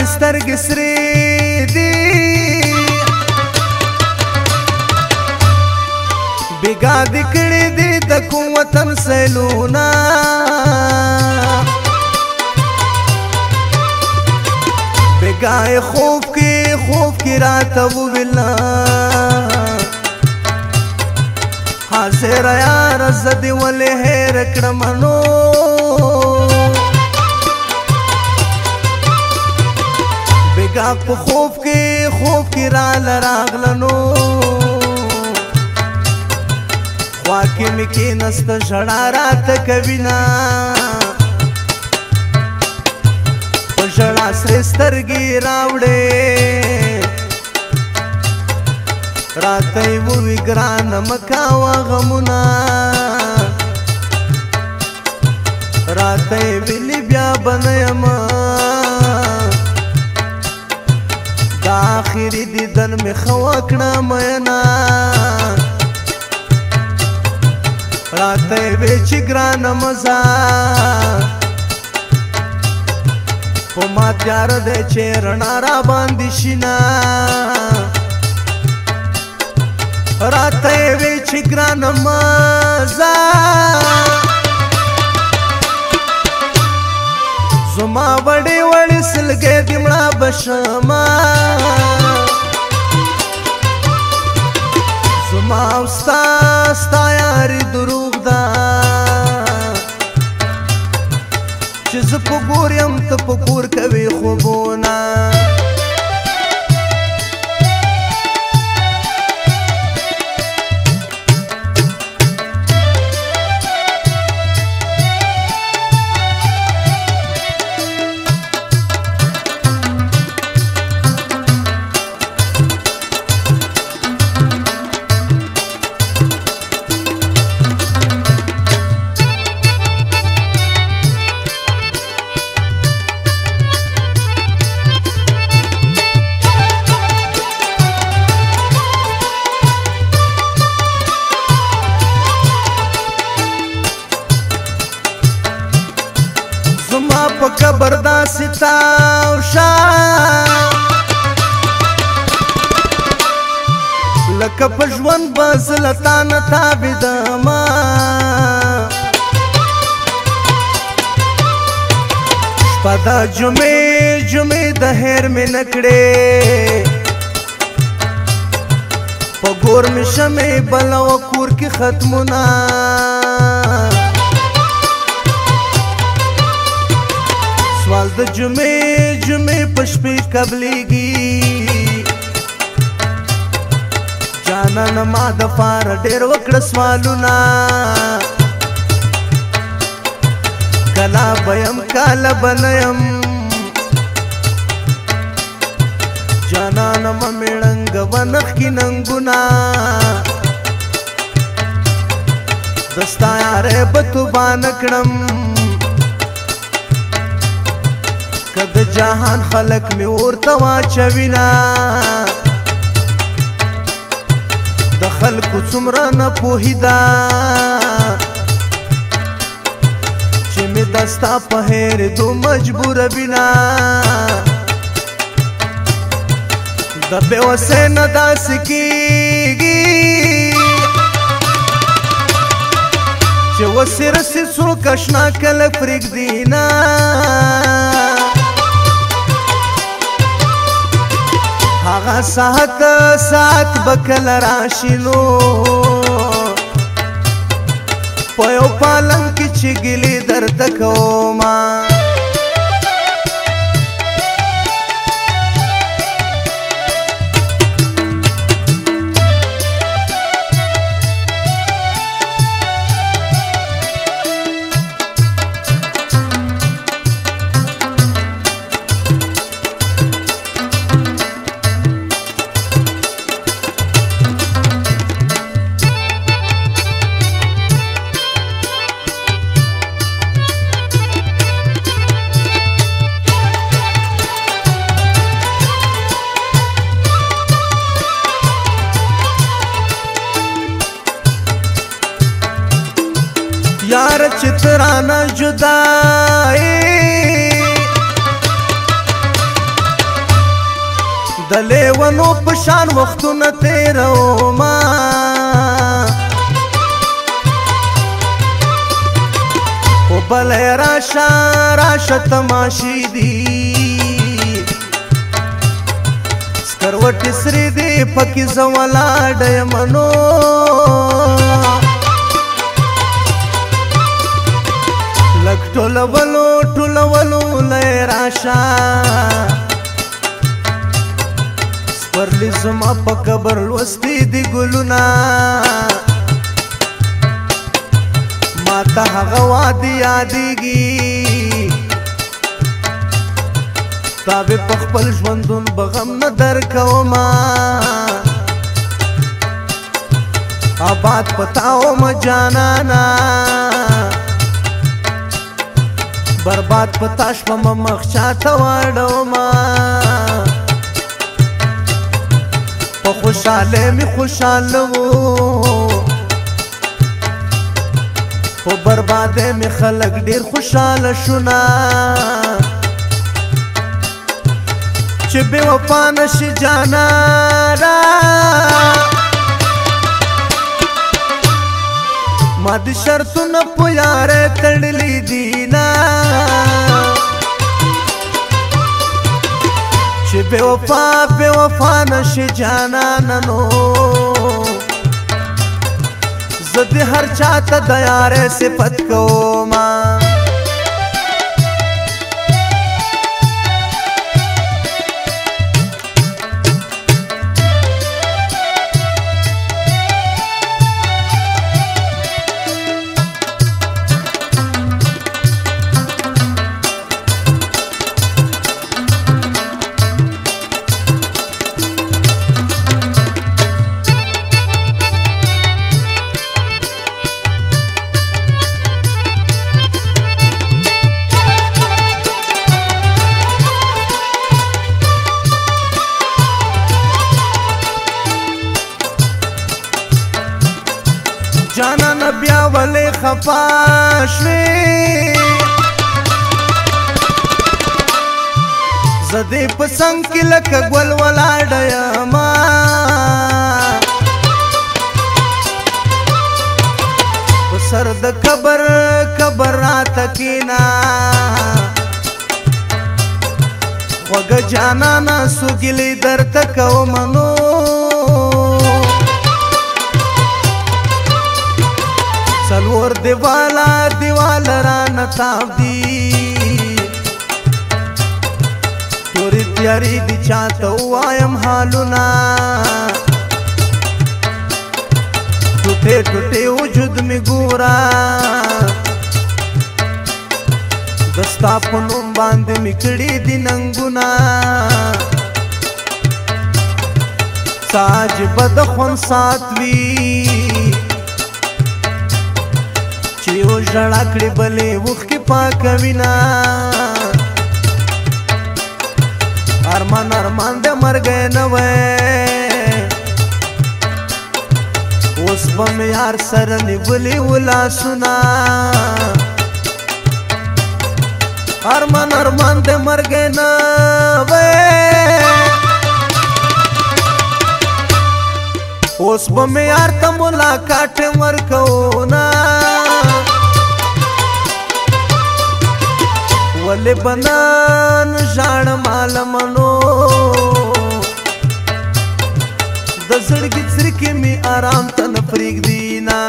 دې سترګې سرې دي بېګا دې کړې دي د کوم وطن سیلونه بېګا یې خوب کې راته وویله حاضره یاره زه دې ولې هېره کړمه نو بېګا په خوب کې راله راغله نو خوا کې مې کېنسته ژړا راته کوینه په ژړا سرې سترګې راوړې راته یې ووی ګرانه مه کوه غمونه راته یې ویلي بیا به نه یمه دا آخري دیدن مې ښه وکړه مینه راته یې وی چې ګرانه مه ځه په ما تیاره دی چې رڼا را باندې شینه راته یې وی چې ګرانه مه ځه زما وړې وړې سلګۍ دې مړه به شمه زما او ستا یاري دروغ ده چې زه په ګور یم ته په کور کوې خوبونه زما په قبر داسې تاو شه لکه په ژوند به زه له تا نه تابېدمه شپه د جمعې د هیر مې نه کړې په ګور مې شمې بله وه کور کې ختمونه سوال د جمعې په شپې قبلېږي جانانه ما دپاره ډېر وکړه سوالونه کله به یم کله به نه یم جانانه مه مېړنګوه نښکي ننګونه د ستا یاری به توبه نه کړم که د جهان خلک مې ورته واچوینه د خلکو څومره ناپوهي ده چې مې د ستا په هېرېدو مجبوره وینه د بېوسۍ نه داسې کېږي چې وسې رسې څوک اشنا کله پرېږدي نه هغه ساعت به کله راشي نو په یو پالنګ کې چې ګیلې درته کومه یار چترانا جدائی د لیونو په شان وختونه تیروما خو بلی راشه راشه تماشې دي سکروټې سرې دي پکې زه ولاړه یم نو لږ ټولولو ټولولو لی راشه سپرلی زما په قبر لوستي دي ګلونه ماته هغه وادي یادېږي تا به په خپل ژوندون به غم نه درکومه آباد پتا ومه جانانه برباد پتا شومه مخ چاته واړومه په خوشحاله مې خوشحاله وو په برباده مې خلک ډېر خوشحاله شونه چې بې وفا نشي جانانه ما د شرطونه په یاره تړلي دي نه چې بې وفا نشي جانانه نو زه د هر چاته د یارۍ صفت کومه جانانه بیا ولې خفا شوې زه دې په څنګ کې لکه ګل ولاړه یمه په سر د قبر راته کښېنه خوږه جانانه سوګلې درته کومه نو څلور دیواله رانه تاودي تورې تیارې دي چاته ووایم حالونه ټوټې ټوټې وجود مې ګوره د ستا په نوم باندې مې کړي دي ننګونه څه عجیبه د خوند ساعت وي چې یو ژړا کړې بلې اوښکې پاکوینه ارمان د مرګی نه وی اوس به مې یار سره نیولي و لاسونه ارمان د مرګی نه وی اوس به مې یار ته ملاقات ورکوونه ولې بنان ژاړم عالمانو د زړګي څرکې مې آرام ته نه پرېږدي نه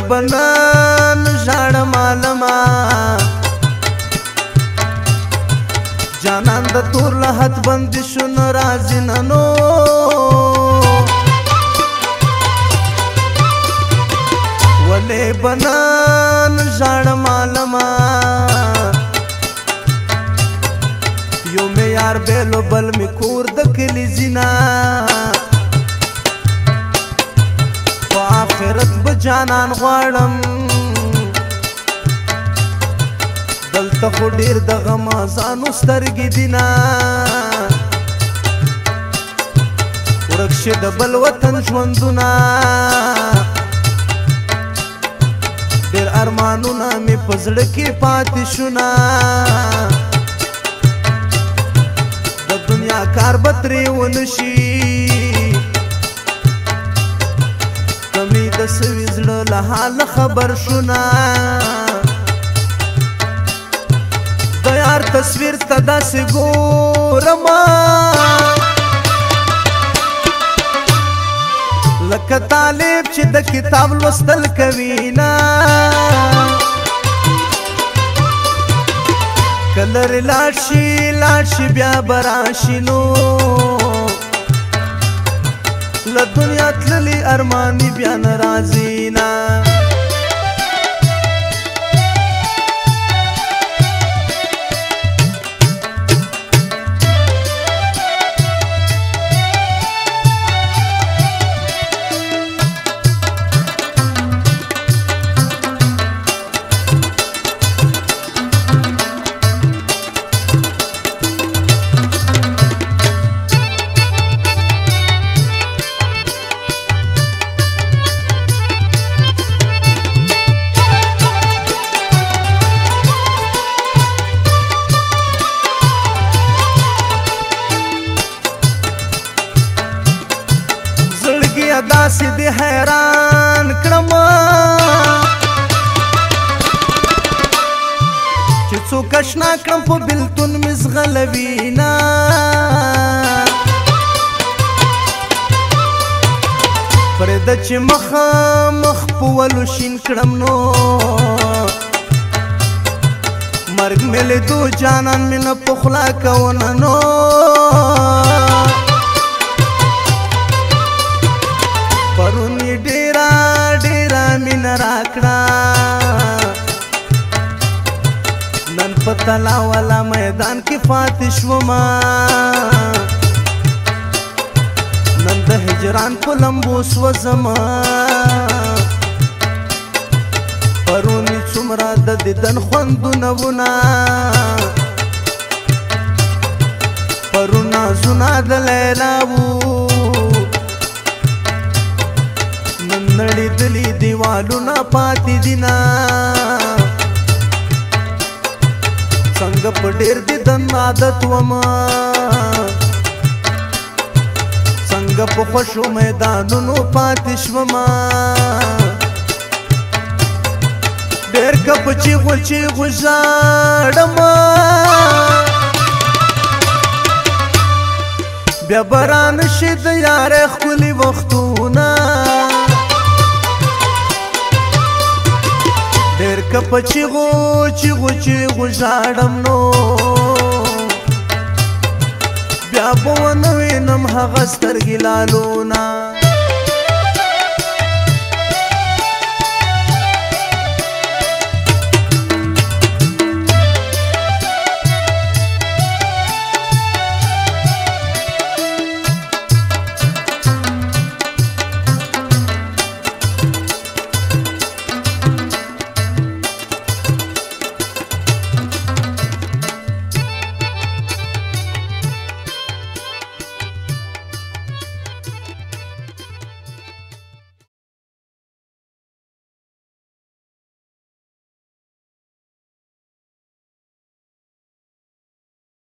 بنان ژاړم عالمه جانان د تور لحد بندي شو نه راځي ننو ولې بنان ژاړم عالمه یو مې یار بیلو بل مې کور د کلي زینا په آخرت به جانان غواړم دلته خو ډېر د غمازانو سترګې دینه ورک شي د بل وطن ژوندونه ډېر ارمانونه مې په زړه کې پاتې شونه د دنیا کار به ترې ونه شي کمې د سوي زړه له حاله خبر شونه د یار تصویر ته داسې ګورمه لکه طالب چې د کتاب لوستل کوي نه کله رې لاړ شي بیا به راشي نو له دنیا تللي ارماني بیا نه راځي نه داسې دې حیران کړم چې څوک اشنا کړم په بېلتون مې زغلوي نه پرېږده چې مخامخ په ولو شین کړم نو مرګ مې لیدو جانان مې نه په خوله کوونه نو پرون یې ډېره مینه راکړه نن په تلا والا میدان کې پاتې شومه نن د هجران په لمبو سوځمه پرون یې څومره د دیدن خوندونه وونه پرون نازونه د لیلا وو نړېدلي دیوالونه پاتې دینه څنګه په ډېر دیدن عادت ومه څنګه په خوښو میدانونو پاتې شومه ډېر که په چیغو ژاړمه بیا به رانشي د یارۍ ښکلي وختونه ډېر که په چیغو ژاړم نو بیا به ونه وینم هغه سترګې لالونه